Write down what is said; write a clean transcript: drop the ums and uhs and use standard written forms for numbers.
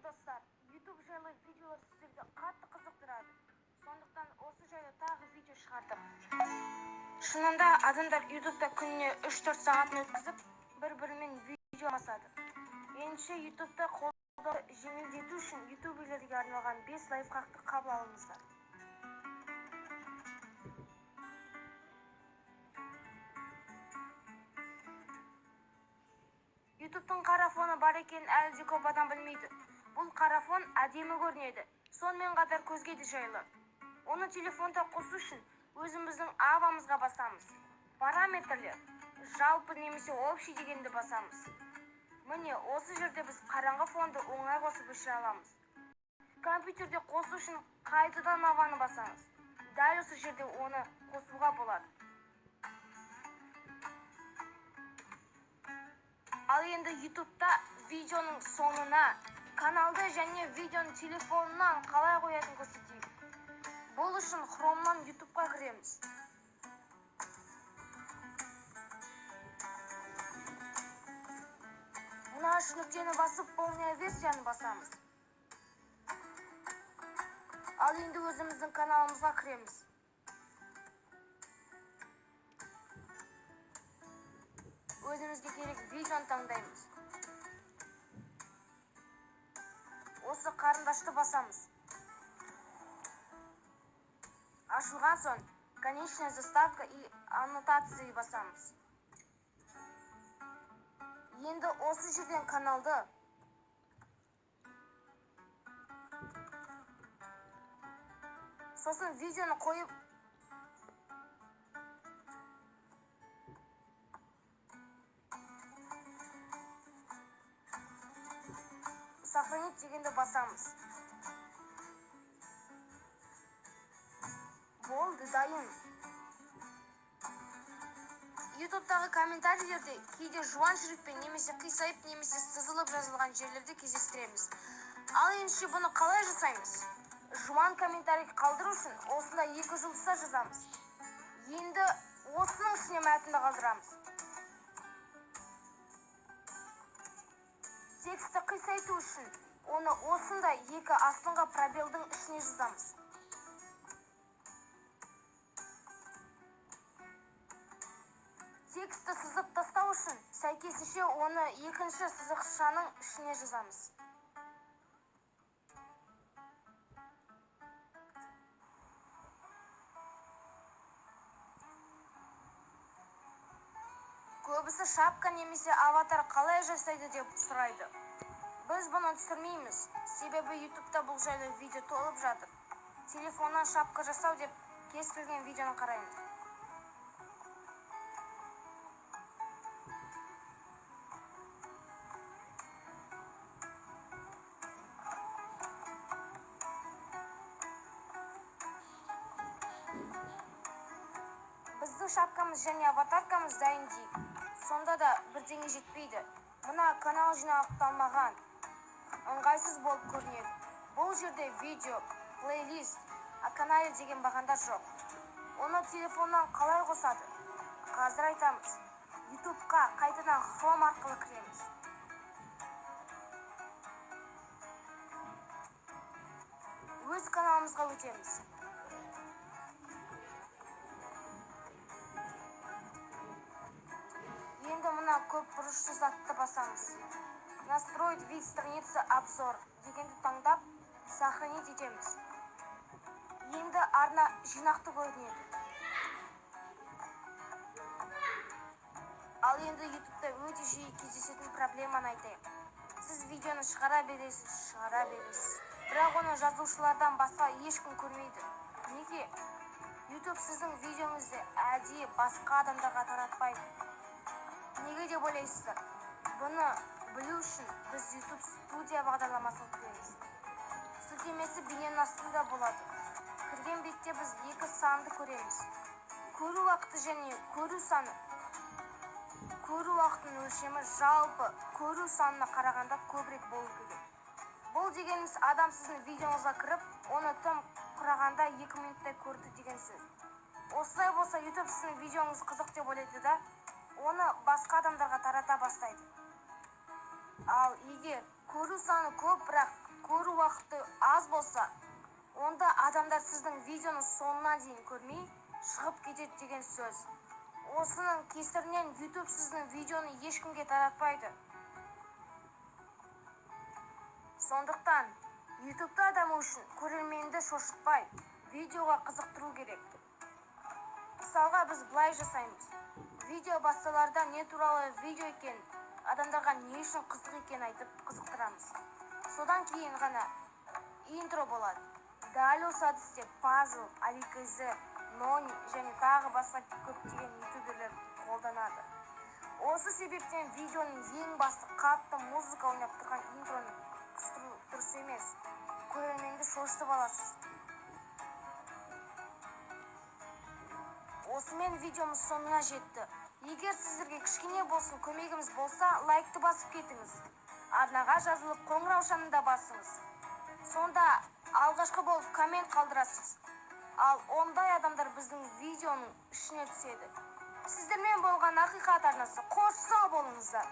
достар, YouTube жайлы видеолар сіздерді қатты қызықтырады. Сондықтан осы жайлы тағы видео шығардық. Шынында адамдар YouTube'да күніне 3-4 сағатын өткізіп, бір-бірімен видео алмасады. Меніңше YouTube'да қолдауды жеңілдету үшін ютуберлерге арналған 5 лайфхакты қабыл алыңыздар. YouTube'тың қара фоны бар екенін әлі де көп адам білмейді. Бұл қара фон әдемі көрінеді, сонымен қатар көзге де жайлы. Оны телефонда қосу үшін өзіміздің авамызға басамыз. Параметрлер, жалпы немесе общий дегенді басамыз. Міне, осы жерде біз қараңғы фонды оңай қосып өшіре аламыз. Компьютерде қосу үшін қайтадан аваны басамыз. Дәл осы жерде оны қосуға болады. Ал енді YouTube'да видеоның соңына каналды және видеоны телефонынан қалай қоятын көрсетейік. Бұл үшін Chrome'нан YouTube'ға кіреміз. Мына үш нүктені басып, полная версияны басамыз. Ал енді өзіміздің каналымызға кіреміз. Өзімізге керек видеоны таңдаймыз. Осы қарындашты басамыз. Ашылған соң конечная заставка и аннотации басамыз. Енді осы жерден каналды сосын видеоны қойып сохранить дегенді басамыз. Болды, дайын. YouTube'дағы комментарийлерде кейде жуан шрифтпен немесе қисайып немесе сызылып жазылған жерлерде кездестіреміз. Ал енді бұны қалай жасаймыз? Жуан комментарий қалдыру үшін осында 2 жұлдызша жазамыз. Енді осының ішіне мәтінді қалдырамыз. Тексті қисайту үшін оны осында 2 астыңғы пробелдің ішіне жазамыз. Тексті сызып тастау үшін сәйкесінше оны 2-ші сызықшаның ішіне жазамыз. Көбісі шапка немесе аватар қалай жасайды деп сұрайды. Біз бұны түсірмейміз, себебі YouTube'да бұл жайлы видео толып жатыр. Телефоннан шапка жасау деп кез келген видеоны қараймыз. Біздің шапкамыз және аватаркамыз дайын дейік. Сонда да бірдеңе жетпейді. Мына канал жинақталмаған, ыңғайсыз болып көрінеді. Бұл жерде видео, плейлист, канал деген бағандар жоқ. Оны телефоннан қалай қосады? Қазір айтамыз. YouTube'қа қайтадан Chrome арқылы кіреміз. Өз каналымызға өтеміз. Енді мына көп бұрышты затты басамыз. Настроить вид страницы обзор дегенді таңдап, сохранить етеміз. Енді арна жинақты көрінеді. Ал енді YouTube'да өте жиі кездесетін проблеманы айтайық. Сіз видеоны шығара бересіз. Бірақ оны жазушылардан басқа ешкім көрмейді. Неге? YouTube сіздің видеоңызды әдейі басқа адамдарға таратпайды. Неге деп ойлайсыздар? Бұны білу үшін біз YouTube студия бағдарламасын көреміз. Сілтемесі бейненің астында болады. Кірген бетте біз 2 санды көреміз. Көру уақыты және көру саны. Көру уақытының өлшемі жалпы көру санына қарағанда көбірек болу керек. Бұл дегеніміз адам сіздің видеоңызға кіріп, оны тым құрағанда 2 минуттай көрді деген сөз. Осылай болса YouTube сіздің видеоңыз қызық деп ойлайды да, оны басқа адамдарға тарата бастайды. Ал егер көру саны көп, бірақ уақыты аз болса, онда адамдар сіздің видеоны соңына дейін көрмей шығып кетеді деген сөз. Осының кесірінен YouTube сіздің видеоны ешкімге таратпайды. Сондықтан YouTube'да даму үшін көрерменді шошытпай, видеоға қызықтыру керек. Мысалға, біз былай жасаймыз. Видео басталарда не туралы видео екен, адамдарға не үшін қызық екен айтып қызықтырамыз. Содан кейін ғана интро болады. Дәл осы әдісте Пазл, Аликізі, Нони және тағы басқа көптеген ютуберлер қолданады. Осы себептен видеоның ең басты қатты музыка ойнап тұрған интроны қыстыру дұрыс емес. Көрерменді шошытып аласыз. Осымен видеомыз соңына жетті. Егер сіздерге кішкене болсын көмегіміз болса, лайкты басып кетіңіз. Арнаға жазылып қоңыраушаны да басыңыз. Сонда алғашқы болып коммент қалдырасыз. Ал ондай адамдар біздің видеоның ішіне түседі. Сіздермен болған ақиқат арнасы, қош сау болыңыздар.